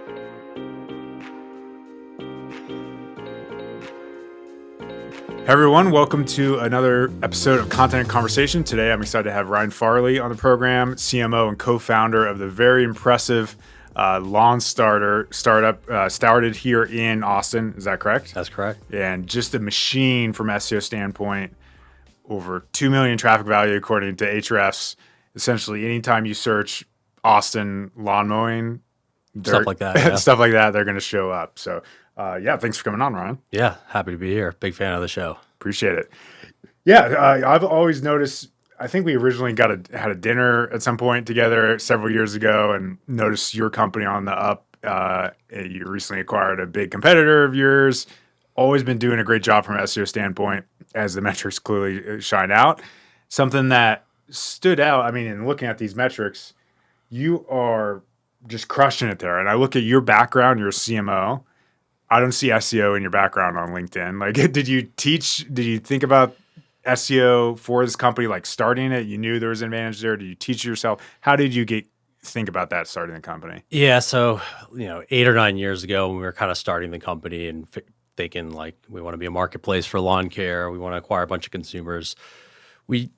Hey everyone, welcome to another episode of Content and Conversation. Today I'm excited to have Ryan Farley on the program, CMO and co-founder of the very impressive LawnStarter startup, started here in Austin. Is that correct? That's correct. And just a machine from SEO standpoint, over 2 million traffic value according to Ahrefs. Essentially, anytime you search Austin lawn mowing, Stuff like that. Yeah. stuff like that, they're going to show up. So thanks for coming on, Ryan. Yeah, happy to be here. Big fan of the show. Appreciate it. Yeah, I've always noticed, I think we originally had a dinner at some point together several years ago and noticed your company on the up. You recently acquired a big competitor of yours. Always been doing a great job from an SEO standpoint, as the metrics clearly shine out. Something that stood out, I mean, in looking at these metrics, you are just crushing it there. And I look at your background, you're a CMO. I don't see SEO in your background on LinkedIn. Like, did you think about SEO for this company, like starting it? You knew there was an advantage there. Did you teach it yourself? How did you think about that starting the company? Yeah, so 8 or 9 years ago, when we were kind of starting the company and thinking like we want to be a marketplace for lawn care, we want to acquire a bunch of consumers, we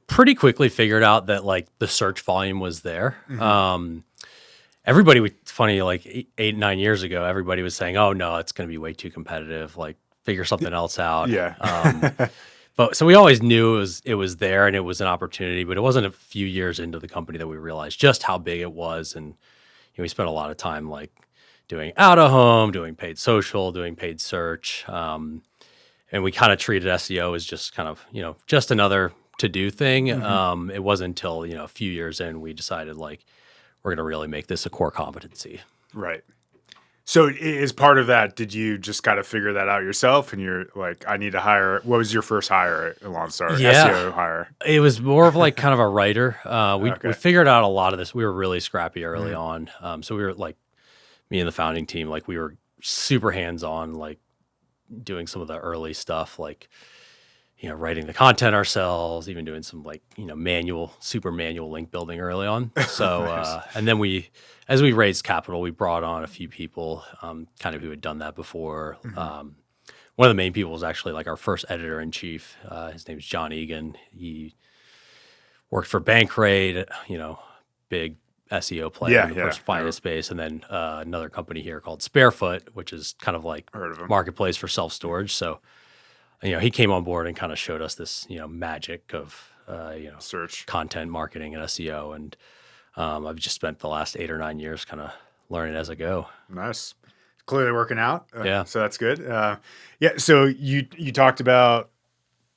pretty quickly figured out that like the search volume was there. Mm-hmm. It's funny, like 8, 9 years ago, everybody was saying, "Oh no, it's going to be way too competitive. Like, figure something else out." Yeah. But so we always knew it was there and it was an opportunity, but it wasn't a few years into the company that we realized just how big it was. And we spent a lot of time like doing out of home, doing paid social, doing paid search, and we kind of treated SEO as just kind of just another to do thing. Mm-hmm. It wasn't until a few years in we decided like, we're going to really make this a core competency. Right. So as part of that, did you just kind of figure that out yourself? And you're like, I need to hire. What was your first hire at LawnStarter? Yeah. SEO hire? It was more of like kind of a writer. We figured out a lot of this. We were really scrappy early on. So we were like, me and the founding team, like we were super hands-on, like doing some of the early stuff, like writing the content ourselves, even doing some like, super manual link building early on. So, nice. And then as we raised capital, we brought on a few people, kind of who had done that before. Mm-hmm. One of the main people was actually like our first editor-in-chief. His name is John Egan. He worked for Bankrate, big SEO player in the personal finance space. And then another company here called Sparefoot, which is kind of like marketplace for self-storage. So, he came on board and kind of showed us this, magic of, search, content marketing and SEO. And I've just spent the last 8 or 9 years kind of learning as I go. Nice. Clearly working out. Yeah. So that's good. So you talked about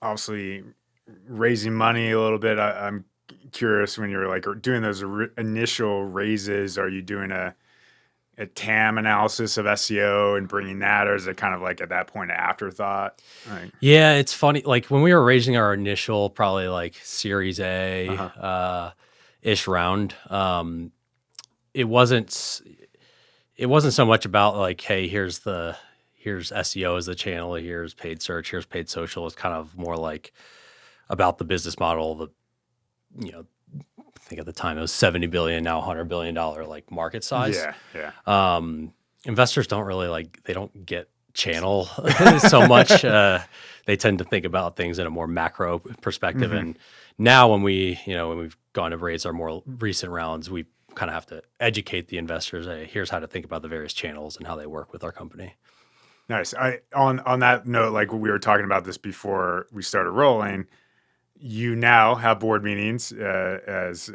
obviously raising money a little bit. I'm curious, when you're like doing those initial raises, are you doing a TAM analysis of SEO and bringing that, or is it kind of like at that point an afterthought? Yeah, it's funny. Like when we were raising our initial, probably like Series A ish round, it wasn't so much about like, hey, here's SEO as the channel, here's paid search, here's paid social. It's kind of more like about the business model, I think at the time it was $70 billion, now $100 billion like market size. Yeah. Investors don't really they don't get channel so much. They tend to think about things in a more macro perspective. Mm-hmm. And now when we've gone to raise our more recent rounds, we kind of have to educate the investors. Hey, here's how to think about the various channels and how they work with our company. Nice. On that note, like we were talking about this before we started rolling, you now have board meetings as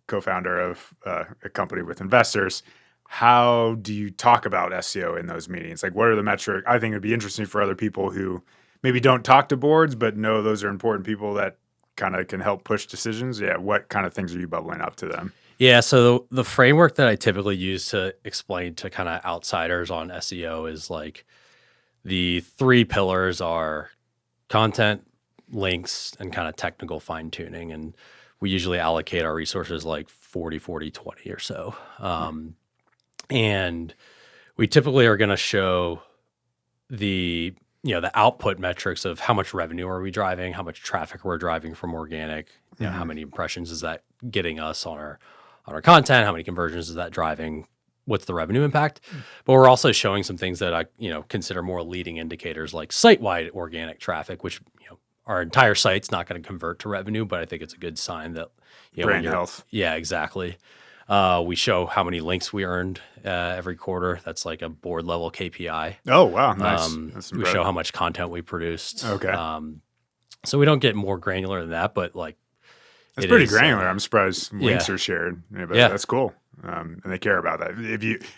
co-founder of a company with investors. How do you talk about SEO in those meetings? Like, what are the metrics? I think it'd be interesting for other people who maybe don't talk to boards, but know those are important people that kind of can help push decisions. Yeah. What kind of things are you bubbling up to them? Yeah. So the framework that I typically use to explain to kind of outsiders on SEO is like the 3 pillars are content, links, and kind of technical fine tuning. And we usually allocate our resources like 40, 40, 20 or so. And we typically are going to show the output metrics of how much revenue are we driving, how much traffic we're driving from organic, how many impressions is that getting us on our content, how many conversions is that driving, what's the revenue impact, but we're also showing some things that I, consider more leading indicators like site-wide organic traffic, which, our entire site's not going to convert to revenue, but I think it's a good sign that, brand health. Yeah, exactly. We show how many links we earned every quarter. That's like a board level KPI. Oh, wow. Nice. We show how much content we produced. Okay. So we don't get more granular than that, but like, it's pretty granular. I'm surprised links are shared. Yeah, but that's cool. And they care about that.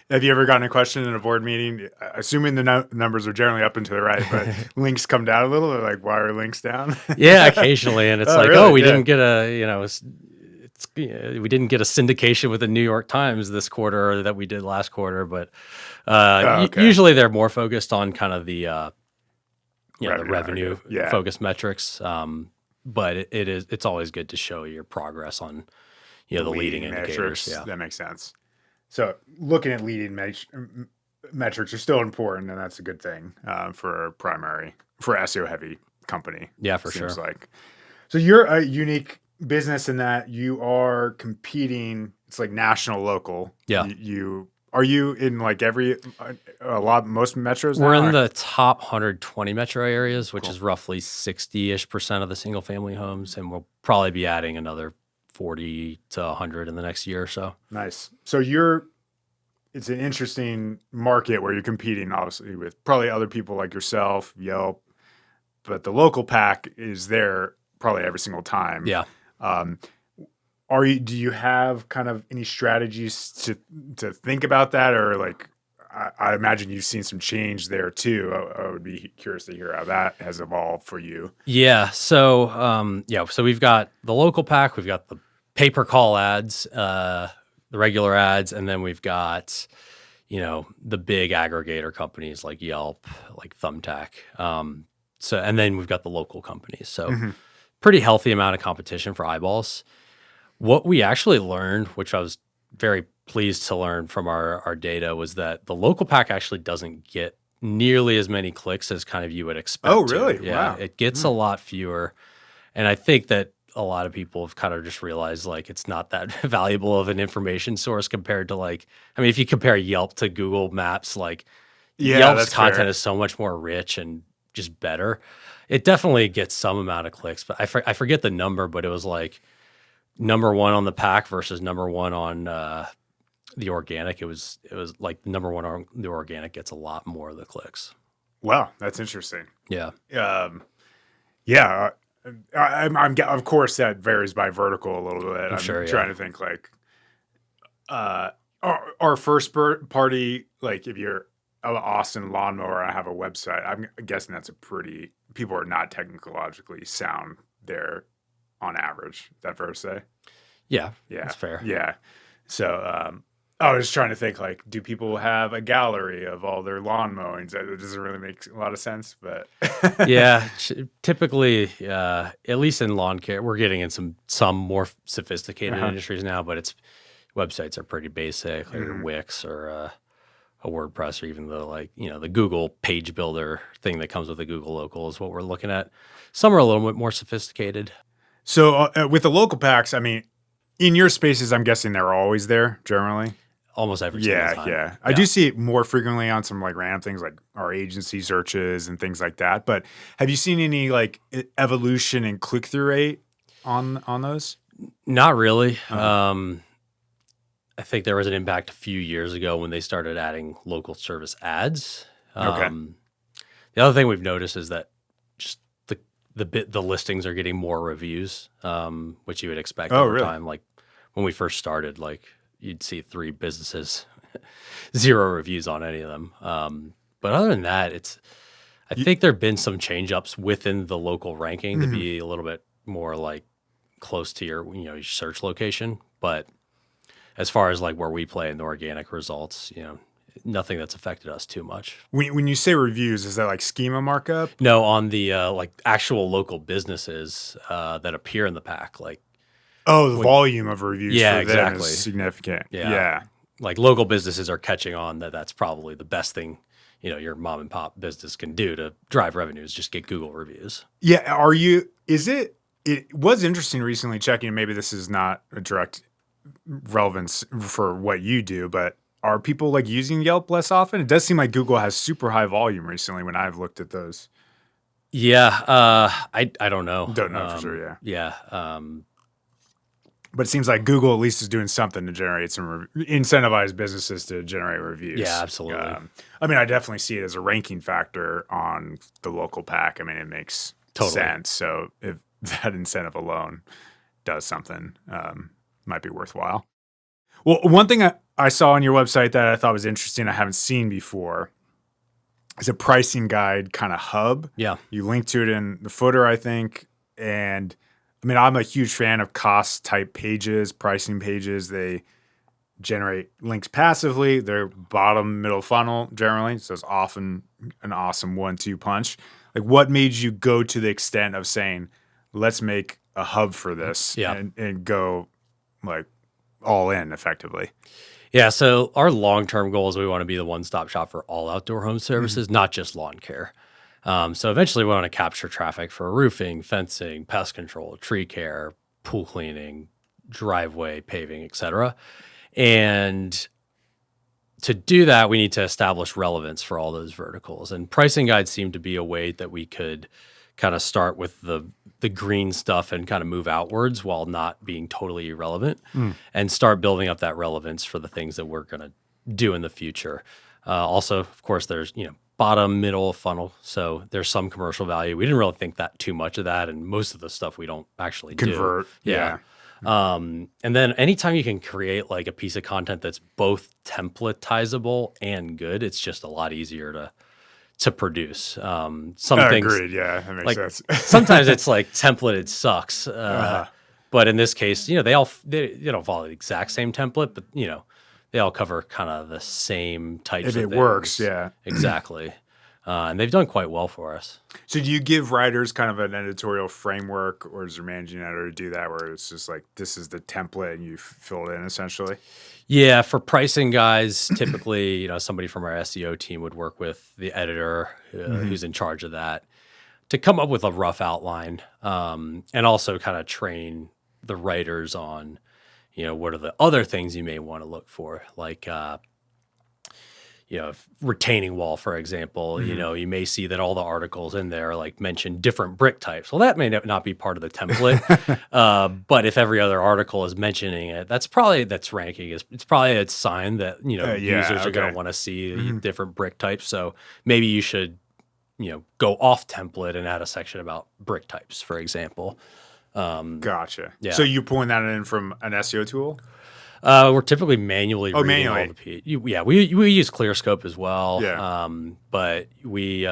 Have you ever gotten a question in a board meeting, assuming the numbers are generally up and to the right, but links come down a little? They're like, why are links down? Yeah, occasionally. And it's really? we didn't get we didn't get a syndication with the New York Times this quarter that we did last quarter, but usually they're more focused on kind of the the revenue focused metrics. But it's always good to show your progress on the leading indicators. Yeah, that makes sense. So looking at leading metrics are still important, and that's a good thing for SEO heavy company. Yeah, for seems sure. Like, so you're a unique business in that you are competing. It's like national, local. Yeah. Are you in like most metros now? We're in the top 120 metro areas, which is roughly 60-ish% of the single family homes. And we'll probably be adding another 40 to 100 in the next year or so. Nice. So it's an interesting market where you're competing obviously with probably other people like yourself, Yelp, but the local pack is there probably every single time. Yeah. Do you have kind of any strategies to think about that, or like I imagine you've seen some change there too. I would be curious to hear how that has evolved for you. Yeah. So so we've got the local pack, we've got the pay-per-call ads, the regular ads, and then we've got the big aggregator companies like Yelp, like Thumbtack. And then we've got the local companies. So pretty healthy amount of competition for eyeballs. What we actually learned, which I was very pleased to learn from our data, was that the local pack actually doesn't get nearly as many clicks as kind of you would expect. Oh, really? Yeah, wow. It gets a lot fewer. And I think that a lot of people have kind of just realized like it's not that valuable of an information source compared to if you compare Yelp to Google Maps, Yelp's content is so much more rich and just better. It definitely gets some amount of clicks, but I forget the number, but it was like number one on the pack versus number one on the organic. It was like number one on the organic gets a lot more of the clicks. Wow, that's interesting. Yeah. I'm of course that varies by vertical a little bit. I'm trying to think our first party, like if you're Austin lawnmower, I have a website. I'm guessing that's people are not technologically sound there on average. Is that fair to say? Yeah, that's fair. Yeah. So I was trying to think do people have a gallery of all their lawn mowings? It doesn't really make a lot of sense, but yeah, typically, at least in lawn care, we're getting in some more sophisticated industries now, but websites are pretty basic, like Wix or a WordPress, or even the Google page builder thing that comes with the Google local is what we're looking at. Some are a little bit more sophisticated. So with the local packs, in your spaces, I'm guessing they're always there generally. Almost every single time. Yeah. I do see it more frequently on some random things like our agency searches and things like that. But have you seen any evolution in click-through rate on those? Not really. I think there was an impact a few years ago when they started adding local service ads. Okay. The other thing we've noticed is that just the listings are getting more reviews, which you would expect over time. Like when we first started, you'd see 3 businesses, 0 reviews on any of them. But other than that, I think there've been some change ups within the local ranking to be a little bit more close to your search location. But as far as where we play in the organic results, nothing that's affected us too much. When you say reviews, is that schema markup? No, on the actual local businesses that appear in the pack, the volume of reviews for them is significant. Yeah. Local businesses are catching on that's probably the best thing, your mom and pop business can do to drive revenues, just get Google reviews. Yeah. It was interesting recently checking, maybe this is not a direct relevance for what you do, but are people like using Yelp less often? It does seem like Google has super high volume recently when I've looked at those. Yeah, I don't know. Don't know for sure. Yeah. Yeah. But it seems like Google at least is doing something to generate incentivize businesses to generate reviews. Yeah, absolutely. I mean, I definitely see it as a ranking factor on the local pack. I mean, it makes sense. So if that incentive alone does something, might be worthwhile. Well, one thing I saw on your website that I thought was interesting, I haven't seen before, is a pricing guide kind of hub. Yeah. You link to it in the footer, I think. And I mean, I'm a huge fan of cost type pages, pricing pages. They generate links passively. They're bottom, middle funnel generally. So it's often an awesome 1-2 punch. Like, what made you go to the extent of saying, let's make a hub for this and go like all in effectively? Yeah. So our long-term goal is we want to be the one-stop shop for all outdoor home services, not just lawn care. So eventually we want to capture traffic for roofing, fencing, pest control, tree care, pool cleaning, driveway paving, etc. And to do that, we need to establish relevance for all those verticals. And pricing guides seem to be a way that we could kind of start with the green stuff and kind of move outwards while not being totally irrelevant and start building up that relevance for the things that we're going to do in the future. Also, of course, there's, bottom, middle funnel. So there's some commercial value. We didn't really think that too much of that. And most of the stuff we don't actually convert. Do. Yeah. And then anytime you can create like a piece of content that's both templatizable and good, it's just a lot easier to produce. Some things. Agreed. Yeah, that makes sense. Sometimes it's like templated sucks. But in this case, they don't follow the exact same template, but they all cover kind of the same types of things. If it works, yeah. Exactly. And they've done quite well for us. So do you give writers kind of an editorial framework, or does your managing editor do that where it's just like, this is the template and you fill it in essentially? Yeah, for pricing guys, typically, somebody from our SEO team would work with the editor who's in charge of that to come up with a rough outline and also kind of train the writers on what are the other things you may want to look for? Like, retaining wall, for example, you may see that all the articles in there like mention different brick types. Well, that may not be part of the template. But if every other article is mentioning it, that's ranking. It's probably a sign that, users are going to want to see different brick types. So maybe you should, go off template and add a section about brick types, for example. Gotcha. Yeah. So you're pulling that in from an SEO tool? We're typically manually reading manually. all the we use ClearScope as well. Yeah. But we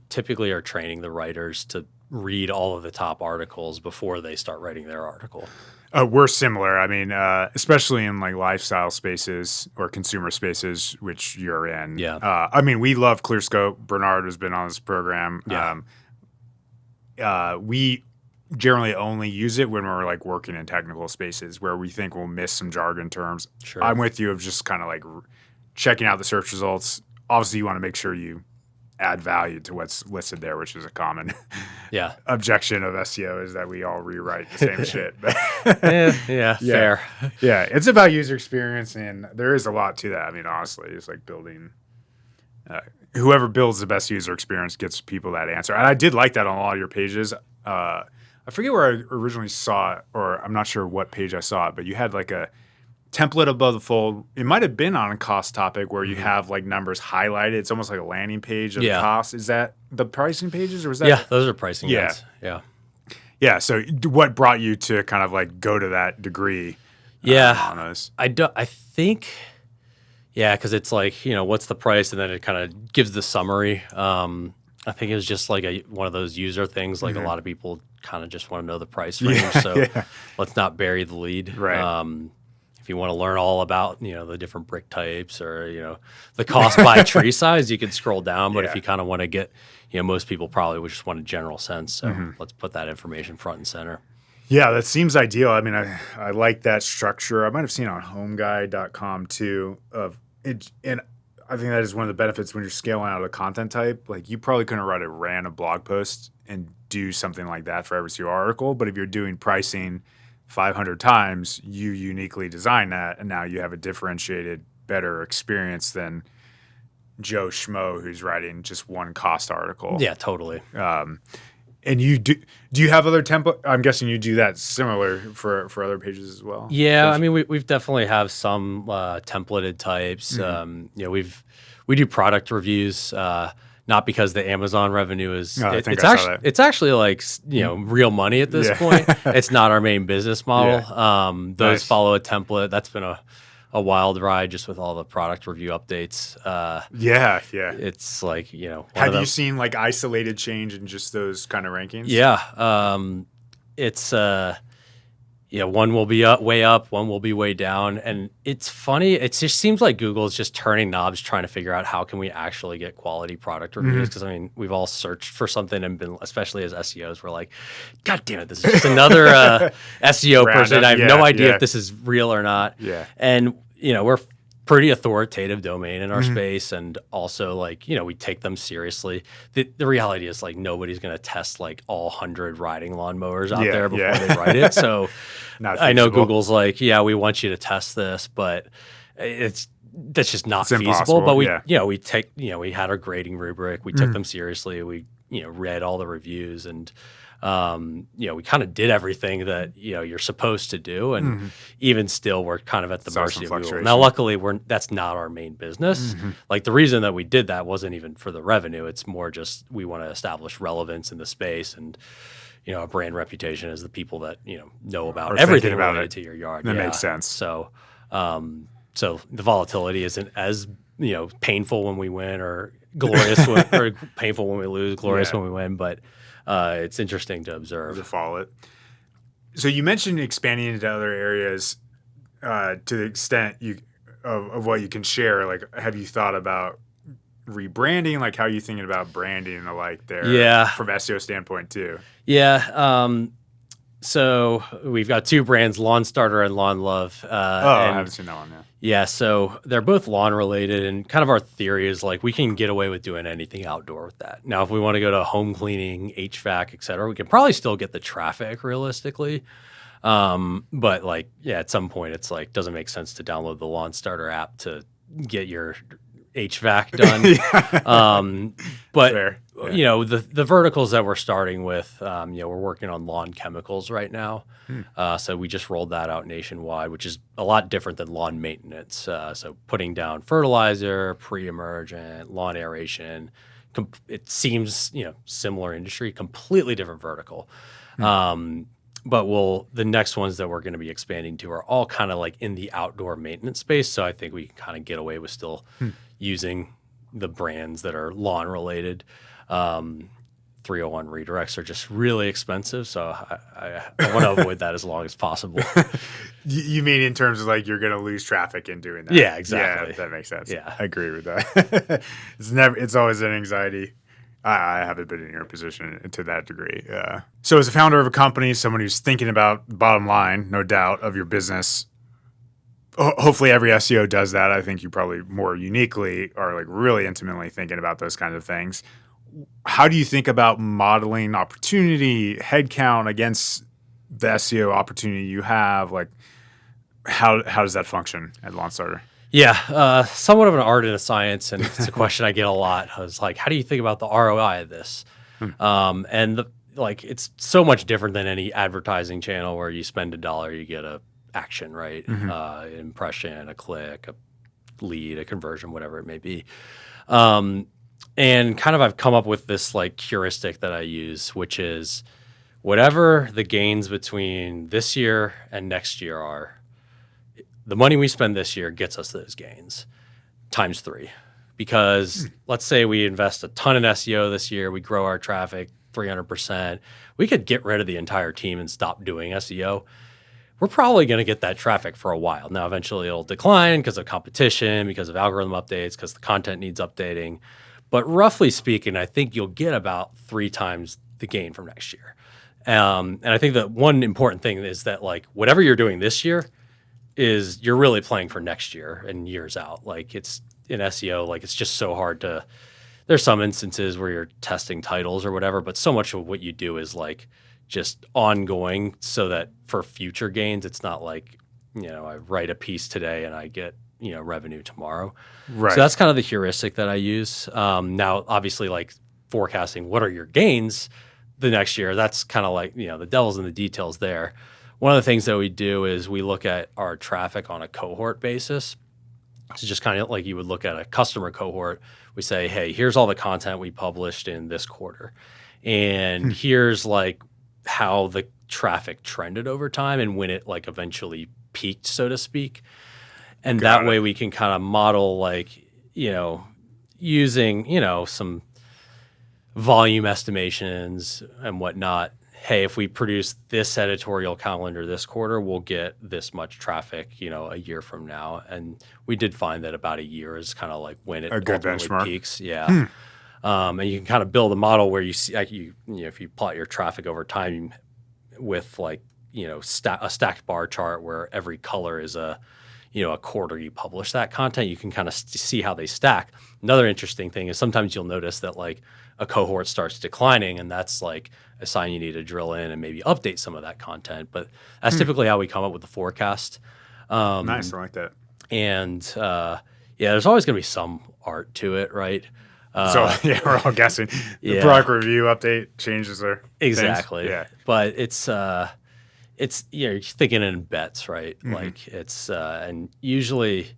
typically are training the writers to read all of the top articles before they start writing their article. We're similar. I mean, especially in like lifestyle spaces or consumer spaces, which you're in. Yeah. I mean, we love ClearScope. Bernard has been on this program. Yeah. We generally only use it when we're like working in technical spaces where we think we'll miss some jargon terms. Sure. I'm with you of just kind of like checking out the search results. Obviously, you want to make sure you add value to what's listed there, which is a common objection of SEO is that we all rewrite the same shit. Fair. Yeah, it's about user experience, and there is a lot to that. I mean, honestly, it's like building whoever builds the best user experience gets people that answer. And I did like that on a lot of your pages. I forget where I originally saw it, or I'm not sure what page I saw it, but you had like a template above the fold. It might have been on a cost topic where you have like numbers highlighted. It's almost like a landing page of the cost. Is that the pricing pages, or was that? Yeah, those are pricing guides. Yeah. Yeah. So what brought you to kind of like go to that degree? On those? I think, because it's like, what's the price? And then it kind of gives the summary. I think it was just like one of those user things. Like a lot of people kind of just want to know the price range. Let's not bury the lead. Right. If you want to learn all about, the different brick types or, the cost by tree size, you can scroll down. But if you kind of want to get, most people probably would just want a general sense. So let's put that information front and center. Yeah, that seems ideal. I mean, I like that structure. I might have seen it on homeguide.com too of it. And I think that is one of the benefits when you're scaling out a content type. Like you probably couldn't write a random blog post and do something like that for every single article. But if you're doing pricing 500 times, you uniquely design that, and now you have a differentiated better experience than Joe Schmo who's writing just one cost article. Yeah, totally. And you do you have other template? I'm guessing you do that similar for other pages as well. Yeah, I mean, we've definitely have some templated types. We do product reviews, not because the Amazon revenue is it's actually like real money at this point. It's not our main business model. Those follow a template. That's been a wild ride just with all the product review updates. It's like, have you seen like isolated change in just those kind of rankings? It's one will be way up, one will be way down. And it's funny. It just seems like Google is just turning knobs trying to figure out how can we actually get quality product reviews. Because I mean, we've all searched for something and been, especially as SEOs, we're like, God damn it, this is just another SEO person. I have no idea if this is real or not. And we're pretty authoritative domain in our space, and also like we take them seriously. The reality is like nobody's going to test like all 100 riding lawnmowers out there before they write it. So I know Google's like, we want you to test this, but that's just not feasible. But we we had our grading rubric. We took them seriously. We read all the reviews, and we kind of did everything that you're supposed to do, and even still, we're kind of at the mercy of Google. Now, luckily, that's not our main business. Like the reason that we did that wasn't even for the revenue; it's more just we want to establish relevance in the space, and a brand reputation as the people that know about everything related to your yard. That makes sense. So, so the volatility isn't as painful when we win, or glorious or painful when we lose, glorious when we win, but. It's interesting to observe. To follow it. So you mentioned expanding into other areas to the extent of what you can share. Like, have you thought about rebranding? Like, how are you thinking about branding and the like there? From SEO standpoint too. So we've got two brands, LawnStarter and Lawn Love. I haven't seen that one yet. Yeah, so they're both lawn related, and kind of our theory is like we can get away with doing anything outdoor with that. Now, if we want to go to home cleaning, HVAC, et cetera, we can probably still get the traffic realistically. But like, at some point it's like, doesn't make sense to download the LawnStarter app to get your HVAC done. But fair. The verticals that we're starting with, we're working on lawn chemicals right now. So we just rolled that out nationwide, which is a lot different than lawn maintenance. So putting down fertilizer, pre-emergent, lawn aeration, it seems, similar industry, completely different vertical. But the next ones that we're going to be expanding to are all kind of like in the outdoor maintenance space. So I think we can kind of get away with still using the brands that are lawn related. 301 redirects are just really expensive, so I want to avoid that as long as possible. You mean in terms of like you're going to lose traffic in doing that? Yeah, exactly. Yeah, that makes sense. Yeah, I agree with that. It's always an anxiety. I haven't been in your position to that degree. So as a founder of a company, someone who's thinking about the bottom line, no doubt, of your business, hopefully every SEO does that. I think you probably more uniquely are like really intimately thinking about those kinds of things. How do you think about modeling opportunity, headcount against the SEO opportunity you have? Like, how does that function at LawnStarter? Yeah, somewhat of an art and a science, and it's a question I get a lot. I was like, how do you think about the ROI of this? And it's so much different than any advertising channel where you spend $1, you get a action, right? An impression, a click, a lead, a conversion, whatever it may be. And kind of I've come up with this like heuristic that I use, which is whatever the gains between this year and next year are, the money we spend this year gets us those gains times 3. Because let's say we invest a ton in SEO this year, we grow our traffic 300%, we could get rid of the entire team and stop doing SEO. We're probably going to get that traffic for a while. Now, eventually it'll decline because of competition, because of algorithm updates, because the content needs updating. But roughly speaking, I think you'll get about 3 times the gain from next year. And I think that one important thing is that like whatever you're doing this year is you're really playing for next year and years out. Like it's in SEO, like it's just so hard to, there's some instances where you're testing titles or whatever, but so much of what you do is like just ongoing so that for future gains, it's not like, I write a piece today and I get, revenue tomorrow. Right. So that's kind of the heuristic that I use. Now, obviously, like forecasting what are your gains the next year, that's kind of like, the devil's in the details there. One of the things that we do is we look at our traffic on a cohort basis. So just kind of like you would look at a customer cohort. We say, hey, here's all the content we published in this quarter. And here's like how the traffic trended over time and when it like eventually peaked, so to speak. And that way we can kind of model like, using, some volume estimations and whatnot. Hey, if we produce this editorial calendar this quarter, we'll get this much traffic, a year from now. And we did find that about a year is kind of like when it a good ultimately benchmark. Peaks. Yeah. And you can kind of build a model where you see, like if you plot your traffic over time with like, a stacked bar chart where every color is a quarter you publish that content, you can kind of see how they stack. Another interesting thing is sometimes you'll notice that like a cohort starts declining, and that's like a sign you need to drill in and maybe update some of that content. But that's typically how we come up with the forecast. Nice, I like that. And there's always going to be some art to it, right? So we're all guessing. The product review update changes are exactly. Things. Yeah, but it's you're thinking in bets, right? Like it's and usually,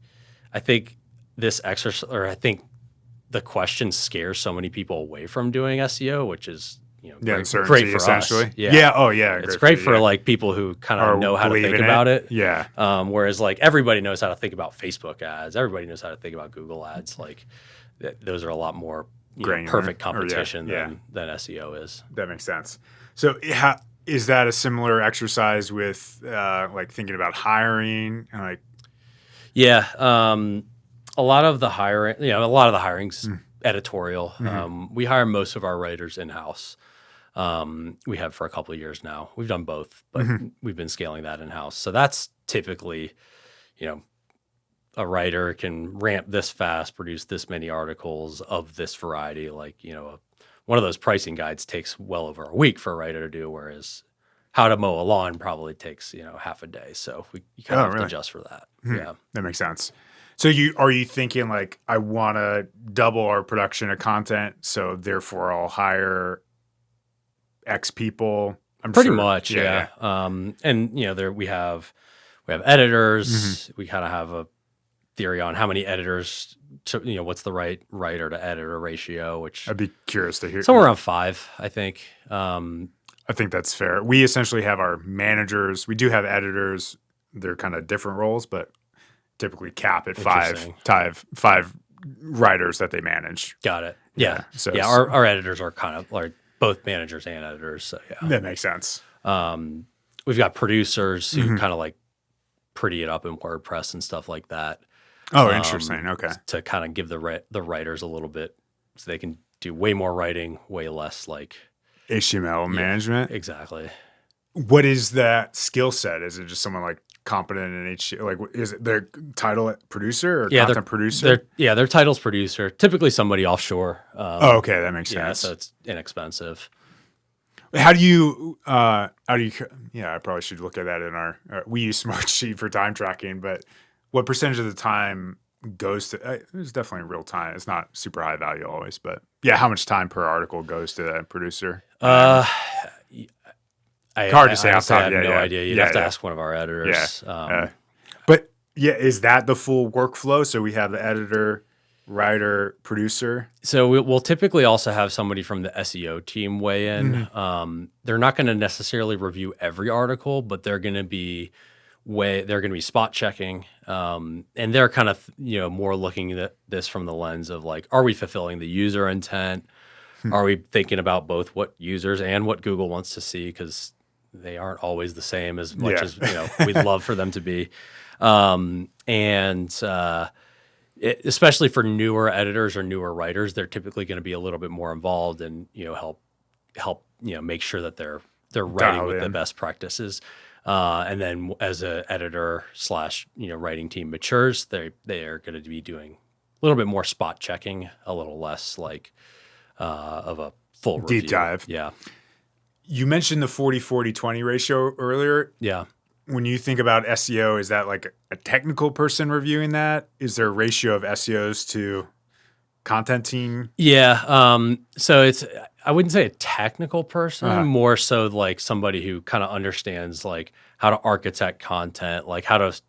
I think this exercise, or I think the question scares so many people away from doing SEO, which is great for essentially. Us. Yeah. Oh yeah. It's great for like people who kind of know how to think about it. Yeah. Whereas like everybody knows how to think about Facebook ads. Everybody knows how to think about Google ads. Like those are a lot more perfect competition than SEO is. That makes sense. So is that a similar exercise with like thinking about hiring and like? Yeah. A lot of the hiring's editorial. We hire most of our writers in-house. We have for a couple of years now. We've done both, but we've been scaling that in-house. So that's typically, a writer can ramp this fast, produce this many articles of this variety. Like, one of those pricing guides takes well over a week for a writer to do, whereas how to mow a lawn probably takes, half a day. So you kind of have to adjust for that. Yeah. That makes sense. So are you thinking like, I want to double our production of content, so therefore I'll hire X people? Pretty much, yeah. And there we have editors. We kind of have a theory on how many editors to, what's the right writer to editor ratio, which I'd be curious to hear. Somewhere around 5, I think. I think that's fair. We essentially have our managers. We do have editors. They're kind of different roles, but typically cap at 5 writers that they manage. Got it. Yeah. So our editors are kind of like both managers and editors. So yeah, that makes sense. We've got producers who kind of like pretty it up in WordPress and stuff like that. Oh, interesting. Okay. To kind of give the writers a little bit, so they can do way more writing, way less like HTML management. Exactly. What is that skill set? Is it just someone like competent in HTML? Like, is it their title producer or content producer? Their title's producer. Typically somebody offshore. Okay, that makes sense. So it's inexpensive. How do you? I probably should look at that in our. We use Smartsheet for time tracking, but what percentage of the time goes to? It's definitely real time. It's not super high value always, but yeah, how much time per article goes to that producer? Hard to say. I have no idea. You'd have to ask one of our editors. But is that the full workflow? So we have the editor, writer, producer. So we'll typically also have somebody from the SEO team weigh in. They're not going to necessarily review every article, but they're going to be spot checking, and they're kind of more looking at this from the lens of like, are we fulfilling the user intent? Are we thinking about both what users and what Google wants to see? Because they aren't always the same as much as we'd love for them to be. Especially for newer editors or newer writers, they're typically going to be a little bit more involved and help make sure that they're writing with the best practices. And then as an editor / writing team matures, they are going to be doing a little bit more spot checking, a little less like of a full deep dive. Yeah. You mentioned the 40-40-20 ratio earlier. Yeah. when you think about SEO, is that like a technical person reviewing that? Is there a ratio of SEOs to content team? Yeah. So I wouldn't say a technical person, Uh-huh. more so like somebody who kind of understands like how to architect content, like how to,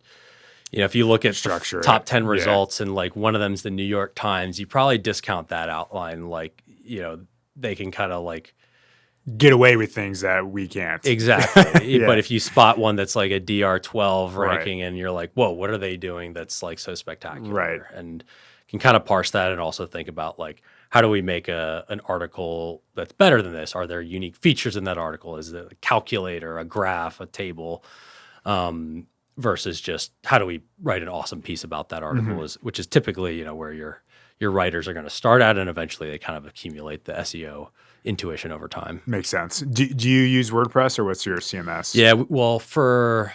if you look at Structure top it. 10 Yeah. results and like one of them's the New York Times, you probably discount that outline. Like, they can kind of like Get away with things that we can't. exactly. Yeah. But if you spot one that's like a DR12 Right. ranking and you're like, whoa, what are they doing that's like so spectacular? Right. And can kind of parse that and also think about like, how do we make an article that's better than this? Are there unique features in that article? Is it a calculator, a graph, a table? Versus just how do we write an awesome piece about that article, which is typically, where your writers are going to start at, and eventually they kind of accumulate the SEO intuition over time. Makes sense. Do you use WordPress or what's your CMS? Yeah, well, for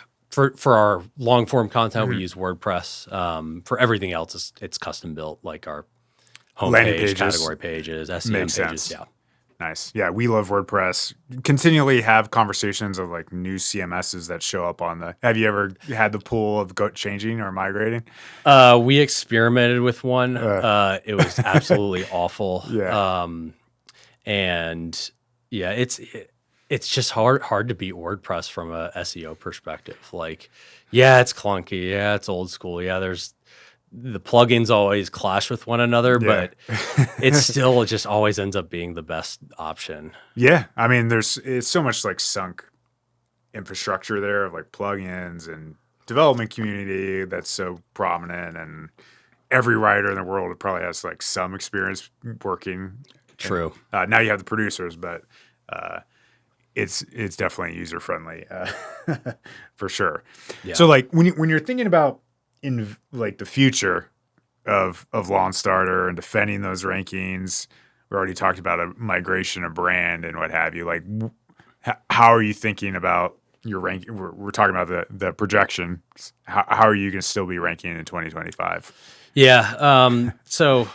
our long form content, we use WordPress. For everything else, it's custom built, like our Landing homepage, pages. category pages, SEM Makes pages. sense. Yeah. Nice. Yeah, we love WordPress. Continually have conversations of like new CMSs that show up on the. Have you ever had the pool of changing or migrating? We experimented with one. It was absolutely awful. Yeah. And yeah, it's just hard to beat WordPress from a SEO perspective. Like, yeah, it's clunky. Yeah, it's old school. Yeah, there's the plugins always clash with one another, but it still just always ends up being the best option. Yeah. I mean, it's so much like sunk infrastructure there of like plugins and development community that's so prominent, and every writer in the world probably has like some experience working. True. And, now you have the producers, but it's definitely user friendly for sure. Yeah. So like when you're thinking about in like the future of LawnStarter and defending those rankings, we already talked about a migration of brand and what have you. Like, how are you thinking about your ranking? We're talking about the projection. How are you going to still be ranking in 2025? Yeah. So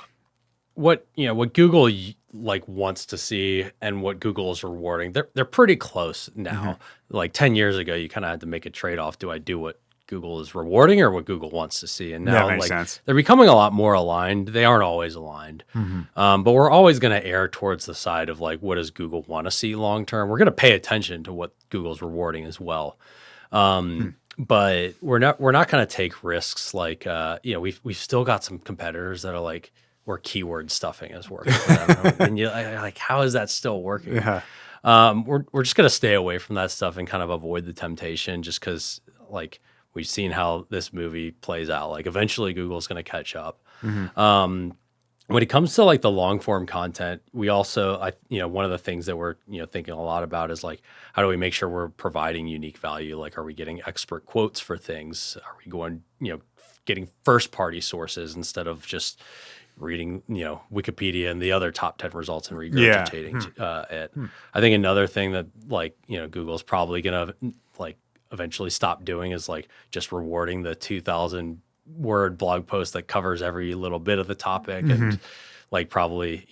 what Google like wants to see and what Google is rewarding, they're pretty close now. Like 10 years ago, you kind of had to make a trade-off. Do I do what Google is rewarding or what Google wants to see? And now That makes like sense. they're becoming a lot more aligned. They aren't always aligned. But we're always going to err towards the side of like, what does Google want to see long term? We're going to pay attention to what Google's rewarding as well. But we're not going to take risks. Like, we've still got some competitors that are like, where keyword stuffing is working for them. And you're like, how is that still working? Yeah. We're just going to stay away from that stuff and kind of avoid the temptation, just because like we've seen how this movie plays out. Like eventually Google's going to catch up. When it comes to like the long form content, we also, one of the things that we're, thinking a lot about is like, how do we make sure we're providing unique value? Like, are we getting expert quotes for things? Are we going, getting first party sources instead of just reading, Wikipedia and the other top 10 results and regurgitating it. I think another thing that like, Google's probably going to like eventually stop doing is like just rewarding the 2,000 word blog post that covers every little bit of the topic and like probably,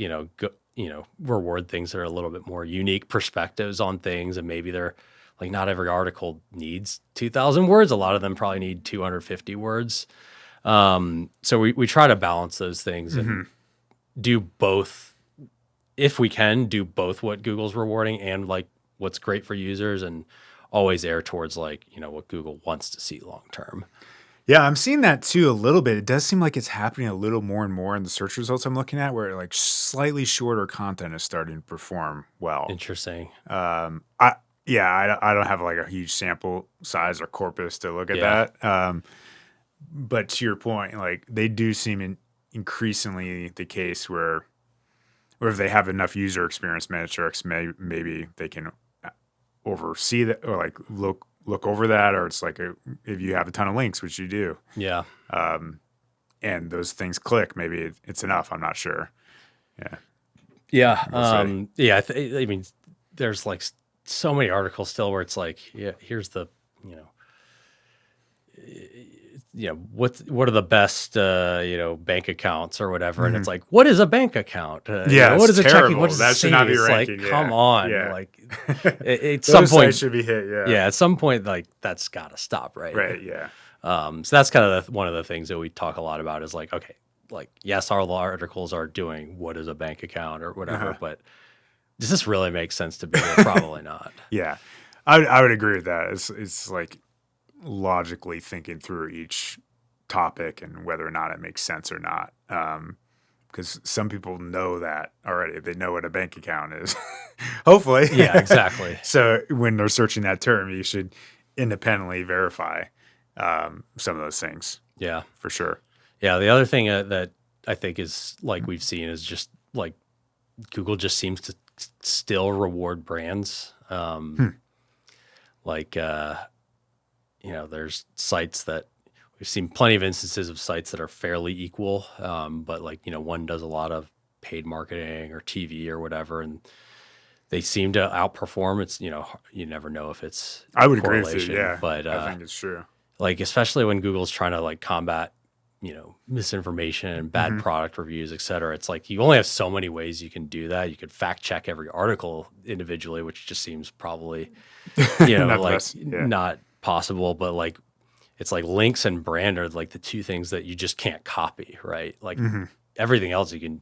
reward things that are a little bit more unique perspectives on things. And maybe they're like, not every article needs 2,000 words. A lot of them probably need 250 words. So we try to balance those things and do both, if we can, do both what Google's rewarding and like what's great for users, and always err towards like, what Google wants to see long term. Yeah, I'm seeing that too a little bit. It does seem like it's happening a little more and more in the search results I'm looking at, where like slightly shorter content is starting to perform well. Interesting. I don't have like a huge sample size or corpus to look at that. But to your point, like they do seem increasingly the case where if they have enough user experience metrics, maybe they can oversee that or like look over that, or it's like if you have a ton of links, which you do, and those things click, maybe it's enough. I'm not sure. I mean, there's like so many articles still where it's like, here's the, what are the best bank accounts or whatever, and Mhm. it's like, what is a bank account? Yeah, What it's is a checking? What terrible. does it That should not be save? It's like, ranking. come Yeah. on, Yeah. like at some Those sites point, should be hit. Yeah. yeah, at some point, like that's got to stop, right? Right. Yeah. So that's kind of one of the things that we talk a lot about is like, okay, like yes, our law articles are doing what is a bank account or whatever, Uh-huh. but does this really make sense to be here? Probably not. Yeah. I would agree with that. It's like logically thinking through each topic and whether or not it makes sense or not. Because some people know that already. They know what a bank account is. Hopefully. Yeah, exactly. So when they're searching that term, you should independently verify some of those things. Yeah, for sure. Yeah, the other thing that I think is like we've seen is just like Google just seems to still reward brands. Like, there's sites that we've seen plenty of instances of sites that are fairly equal, but like, one does a lot of paid marketing or TV or whatever, and they seem to outperform. It's, you never know if it's I would agree with you. Yeah, but I think it's true. Like, especially when Google's trying to like combat, misinformation and bad product reviews, et cetera. It's like you only have so many ways you can do that. You could fact check every article individually, which just seems probably, not possible. But like, it's like links and brand are like the two things that you just can't copy, right? Like everything else you can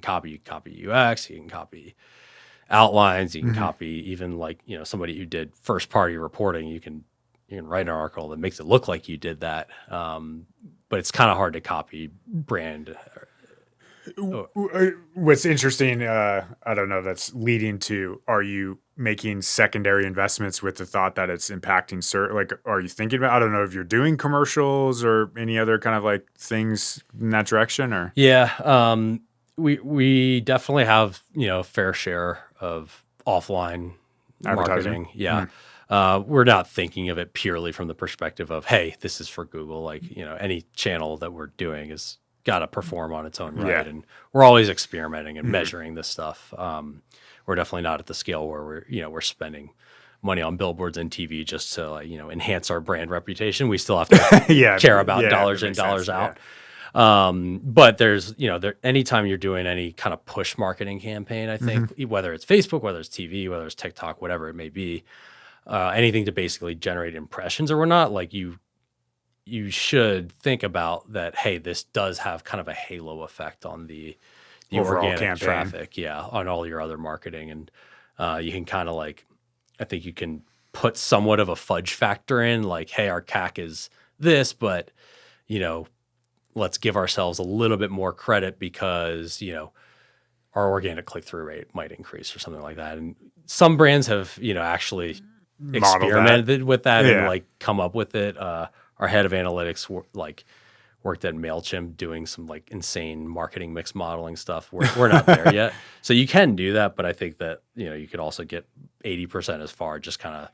copy. You can copy UX, you can copy outlines, you can copy even like, somebody who did first party reporting, you can write an article that makes it look like you did that. But it's kind of hard to copy brand. What's interesting, I don't know, that's leading to, are you making secondary investments with the thought that it's impacting like, are you thinking about, I don't know if you're doing commercials or any other kind of like things in that direction or? Yeah. We definitely have, a fair share of offline marketing. Yeah. We're not thinking of it purely from the perspective of, hey, this is for Google. Like, any channel that we're doing has got to perform on its own right. Yeah. And we're always experimenting and measuring this stuff. We're definitely not at the scale where we're spending money on billboards and TV just to enhance our brand reputation. We still have to care about dollars in, dollars out. But there's, anytime you're doing any kind of push marketing campaign, I think whether it's Facebook, whether it's TV, whether it's TikTok, whatever it may be, anything to basically generate impressions or whatnot, like you should think about that. Hey, this does have kind of a halo effect on the overall organic campaign. Traffic, on all your other marketing, and you can kind of like, I think you can put somewhat of a fudge factor in, like, hey, our CAC is this, but let's give ourselves a little bit more credit because our organic click-through rate might increase or something like that. And some brands have actually experimented with that and like come up with it. Our head of analytics worked at MailChimp doing some like insane marketing mix modeling stuff. We're not there yet. So you can do that, but I think that you could also get 80% as far, just kind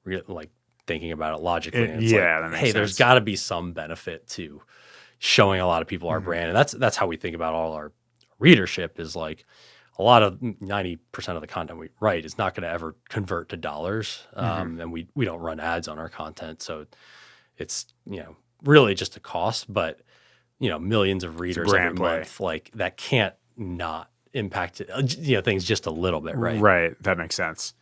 of like thinking about it logically. And it's that makes hey, sense. there's got to be some benefit to showing a lot of people our brand, and that's how we think about all our readership. Is like a lot of 90% of the content we write is not going to ever convert to dollars, and we don't run ads on our content, so it's really just a cost. But millions of readers every month, like that can't not impact things just a little bit, right? Right, that makes sense.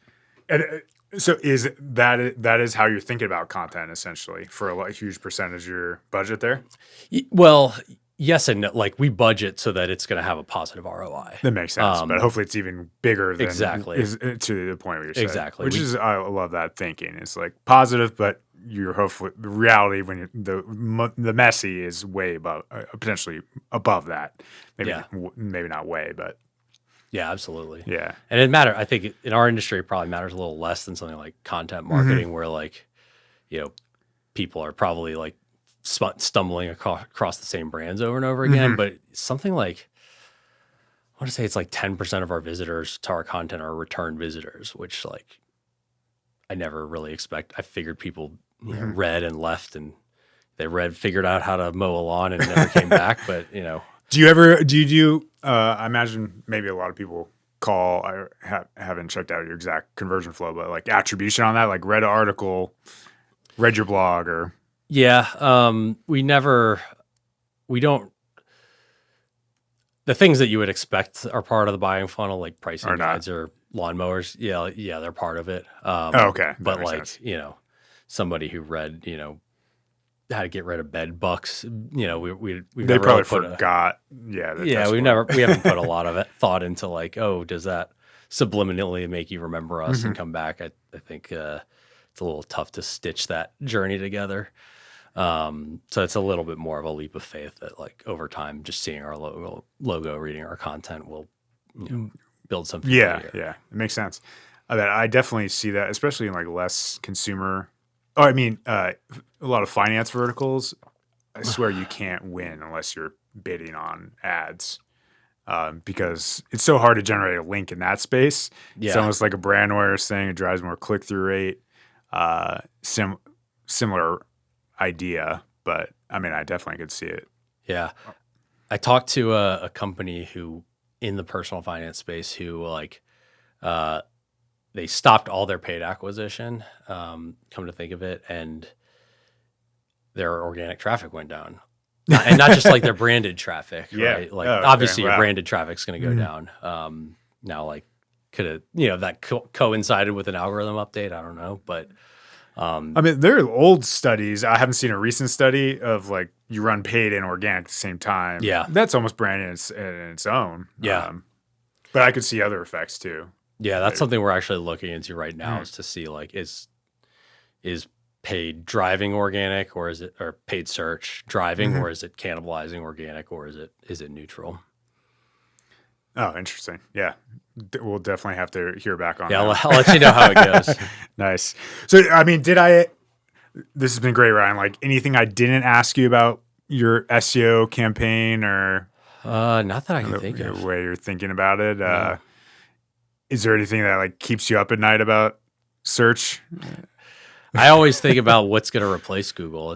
And so that is how you're thinking about content essentially for a huge percentage of your budget there? Well, yes and no. Like we budget so that it's going to have a positive ROI. That makes sense, but hopefully it's even bigger than exactly to the point where you're saying. Exactly. Which is, I love that thinking. It's like positive, but you're hopefully the reality when the messy is way above, potentially above that. Maybe not way, but. Yeah, absolutely. Yeah. And it matters. I think in our industry, it probably matters a little less than something like content marketing, where like, people are probably like stumbling across the same brands over and over again. But something like, I want to say it's like 10% of our visitors to our content are return visitors, which like I never really expect. I figured people read and left, and they figured out how to mow a lawn and never came back. But do you do I imagine maybe a lot of people call, I haven't checked out your exact conversion flow, but like attribution on that, like read an article, read your blog, or Yeah. We don't, the things that you would expect are part of the buying funnel, like pricing guides or lawnmowers. Yeah. Yeah. They're part of it. Okay. But like, sense. Somebody who read, how to get rid of bed bugs, we they probably forgot. We haven't put a lot of thought into like, oh, does that subliminally make you remember us and come back? I think it's a little tough to stitch that journey together. So it's a little bit more of a leap of faith that like over time, just seeing our logo, reading our content will build something. Yeah. It makes sense. I definitely see that, especially in like less consumer. Oh, I mean, a lot of finance verticals. I swear you can't win unless you're bidding on ads, because it's so hard to generate a link in that space. Yeah. It's almost like a brand awareness thing. It drives more click-through rate. Similar idea, but I mean, I definitely could see it. Yeah. I talked to a company who in the personal finance space who like, they stopped all their paid acquisition, come to think of it, and their organic traffic went down. And not just like their branded traffic, right? Like obviously your branded traffic's going to go down. Now, like could have, that coincided with an algorithm update. I don't know, but I mean, there are old studies. I haven't seen a recent study of like you run paid and organic at the same time. Yeah. That's almost branded in its own. Yeah. But I could see other effects too. Yeah, that's something we're actually looking into right now is to see like is paid driving organic or paid search driving or is it cannibalizing organic or is it neutral? Oh, interesting. Yeah. We'll definitely have to hear back on that. Yeah, I'll let you know how it goes. Nice. So, I mean, this has been great, Ryan. Like anything I didn't ask you about your SEO campaign or? Not that I can think of. The way you're thinking about it. No. Is there anything that like keeps you up at night about search? I always think about what's going to replace Google.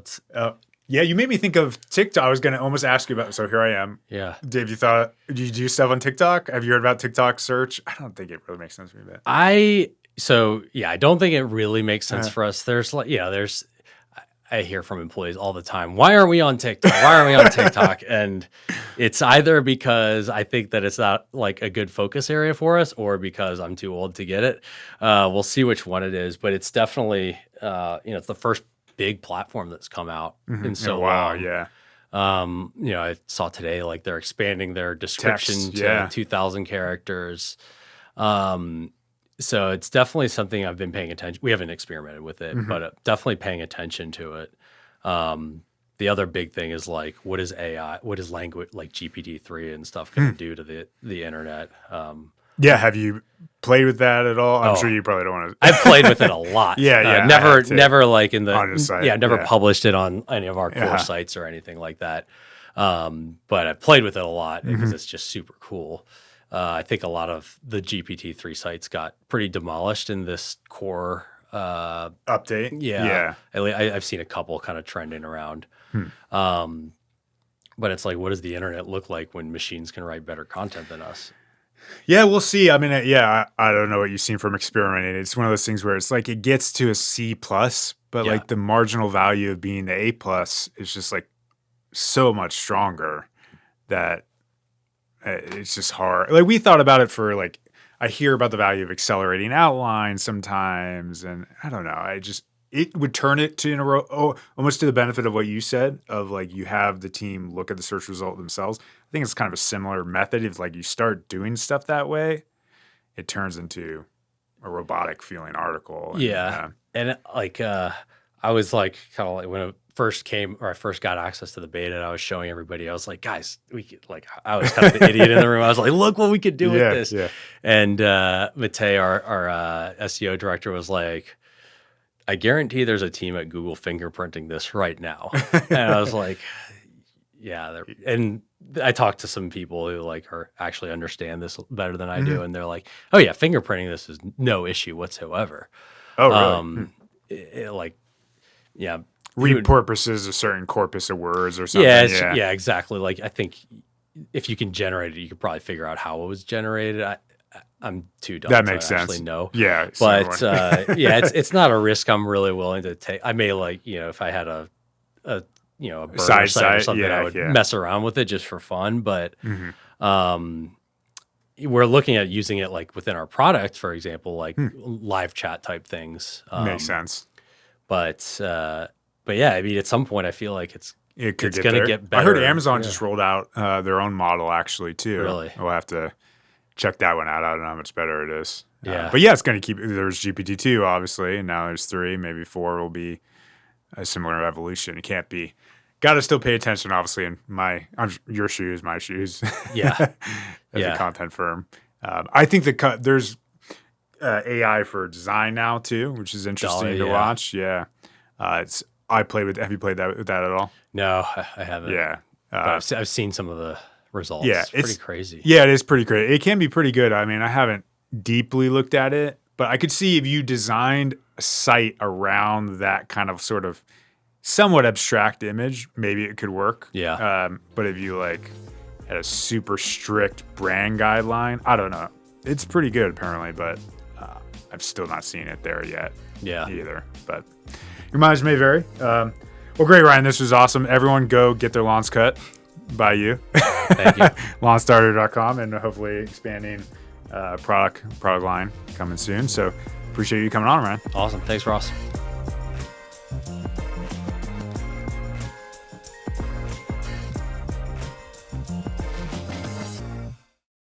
Yeah, you made me think of TikTok. I was going to almost ask you about. So here I am. Yeah, Dave, do you do stuff on TikTok? Have you heard about TikTok search? I don't think it really makes sense for me. But I don't think it really makes sense for us. I hear from employees all the time, why aren't we on TikTok? Why aren't we on TikTok? And it's either because I think that it's not like a good focus area for us or because I'm too old to get it. We'll see which one it is, but it's definitely, it's the first big platform that's come out in so long. Yeah. I saw today, like they're expanding their description to 2,000 characters. So it's definitely something I've been paying attention. We haven't experimented with it, but definitely paying attention to it. The other big thing is like, what is AI? What is language like GPT-3 and stuff going to do to the internet? Yeah, have you played with that at all? I'm sure you probably don't want to. I've played with it a lot. Never like in the site. Never published it on any of our core sites or anything like that. But I've played with it a lot because it's just super cool. I think a lot of the GPT-3 sites got pretty demolished in this core update. Yeah. I've seen a couple kind of trending around. But it's like, what does the internet look like when machines can write better content than us? Yeah, we'll see. I mean, I don't know what you've seen from experimenting. It's one of those things where it's like it gets to a C+, but like the marginal value of being the A+ is just like so much stronger that it's just hard. Like we thought about it for like, I hear about the value of accelerating outlines sometimes, and I don't know. It would turn it to almost to the benefit of what you said of like you have the team look at the search result themselves. I think it's kind of a similar method. If like you start doing stuff that way, it turns into a robotic feeling article. And like I was like kind of like when it first came or I first got access to the beta, and I was showing everybody. I was like, guys, we could like. I was kind of the idiot in the room. I was like, look what we could do with this. Yeah. And Matei, our SEO director, was like, I guarantee there's a team at Google fingerprinting this right now. And I was like, yeah. And I talked to some people who like actually understand this better than I do. And they're like, oh yeah, fingerprinting this is no issue whatsoever. Oh, really? Repurposes a certain corpus of words or something. Yeah, exactly. Like I think if you can generate it, you could probably figure out how it was generated. I'm too dumb. That makes sense. Actually know. Yeah, but it's not a risk I'm really willing to take. I may if I had a a burner Side site or site, something, I would mess around with it just for fun. But we're looking at using it like within our product, for example, like live chat type things. Makes sense. But yeah, I mean, at some point, I feel like it's going to get better. I heard Amazon just rolled out their own model actually too. Really? We'll have to check that one out. I don't know how much better it is. Yeah. But yeah, it's going to keep. There's GPT-2 obviously, and now there's 3, maybe 4 will be a similar evolution. It can't be. Got to still pay attention, obviously, in your shoes, my shoes. Yeah. As a content firm. I think there's AI for design now too, which is interesting to watch. Yeah. Have you played with that at all? No, I haven't. Yeah. But I've seen some of the results. Yeah. It's pretty crazy. Yeah, it is pretty crazy. It can be pretty good. I mean, I haven't deeply looked at it, but I could see if you designed a site around that kind of sort of somewhat abstract image, maybe it could work. Yeah. But if you like had a super strict brand guideline, I don't know. It's pretty good apparently, but I've still not seen it there yet. Yeah. Either. But your mileage may vary. Well, great, Ryan. This was awesome. Everyone go get their lawns cut by you. Thank you. LawnStarter.com, and hopefully expanding product line coming soon. So appreciate you coming on, Ryan. Awesome. Thanks, Ross.